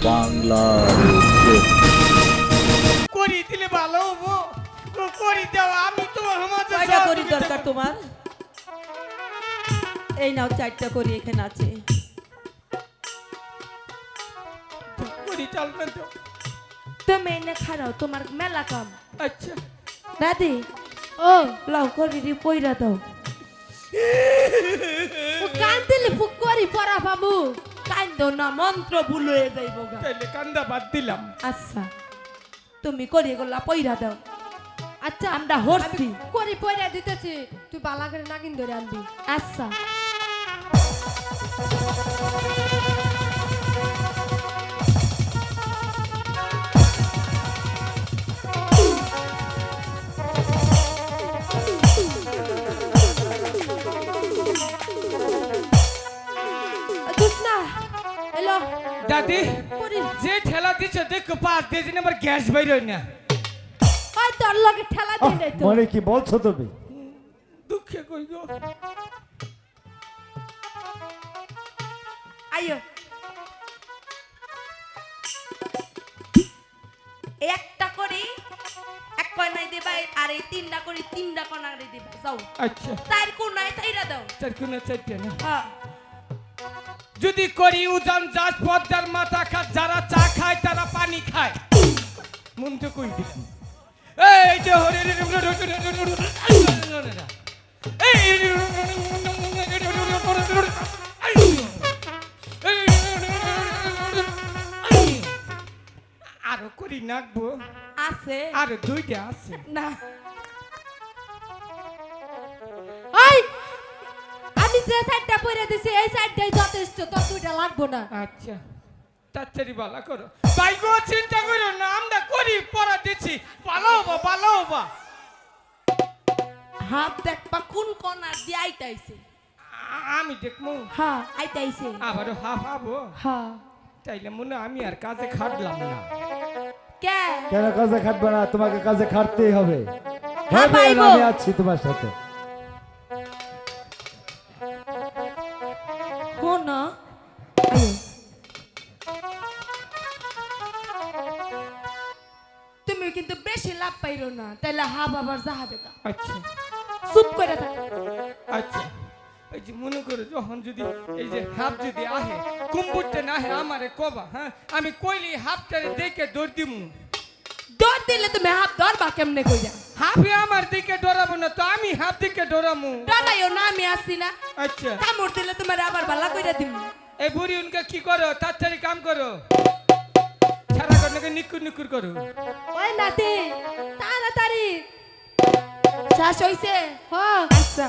বাংলার করি দিলে ভালো হবো করি দাও আমি তো আমার কয়টা করি দরকার তোমার? এই নাও 4টা করি এখানে আছে। করি চাল না তো। তুমি এনে খারাও তোমার মেলা কাম। আচ্ছা দাদি ও লাও করি রি পয়রা দাও। ও কান দিলে ফুক করি পড়া বাবু কান্দো না মন্ত্র ভুল হয়ে যাইব গা। তাইলে কান্দা বাদ দিলাম। আচ্ছা তুমি করি এগুলা পয়রা দাও। আচ্ছা আমরা হরছি করি পয়রা দিতেছি তুই বালা করে নাগিন ধরে আনবি। আচ্ছা দুসনা হ্যালো দাদি করি যে ঠেলা দিছে দেখো পাঁচ দিন আবার গ্যাস বাইর হয় না। ওই তোর লগে ঠেলা দিই নাই তো। মানে কি বলছো তুমি? দুঃখে কই গো। আইও একটা করি এক কয়নাই দিবা আর এই 3টা করি 3টা কয়নাই দিবা যাও। আচ্ছা 4 কোনায় চাইরা দাও। চার কোনা চারটে না। হ্যাঁ যদি করি উজান যাস পদ্মার মাথা খাত যারা চা খায় তারা পানি খায় মন তো কই দেখি এই যে হরে আরো করি নাকবো আছে আরো 2টা আছে। না ওই আমি যে সাইডটা পরে দিছি এই সাইডটাই যথেষ্ট তো দুইটা লাগবো না। আচ্ছা তাড়াতাড়ি বালা করো ভাই গো চিন্তা করো না আমরা করি পড়া দিচ্ছি ভালো হবা ভালো হবা। হাত দেখবা কোন কোনা দিয়ে আইতাইছে। আমি দেখবো হ্যাঁ আইতাইছে আবারও হাফ হাবো হ্যাঁ তাইলে মনে আমি আর কাজে খাটলাম না। কে কেন কাজে খাটবে না? তোমাকে কাজে খাটতেই হবে। হ্যাঁ, হবে, পাইবো। আমি আছি তোমার সাথে। কোন আইও তুমি কিন্তু বেশি লাভ পাইরো না তাইলে হা বাবার যাহাবে কা আচ্ছা চুপ করে থাক। আচ্ছা এই যে মনে করো যখন যদি এই যে হাফ যদি আহে কুম্বুরতে না আহে আমারে কবা হ্যাঁ আমি কইলি হাফটারে দেখে দৌড় দিমু। দৌড় দিলে তুমি হাত ধরবা কেমনে কইরা? হাফে আমার দিকে ডরাবো না তো আমি হাফ দিকে ডরামু। ডরাইও না আমি আসছি না। আচ্ছা কামড় দিলে তোমার আবার ভালো কইরা দিমু। এই বুড়ি উনকে কি করো তাড়াতাড়ি কাম করো সারা ঘটনাকে নিকুর নিকুর করো। ওই নাতি তাড়াতাড়ি শেষ হইছে। হ্যাঁ আচ্ছা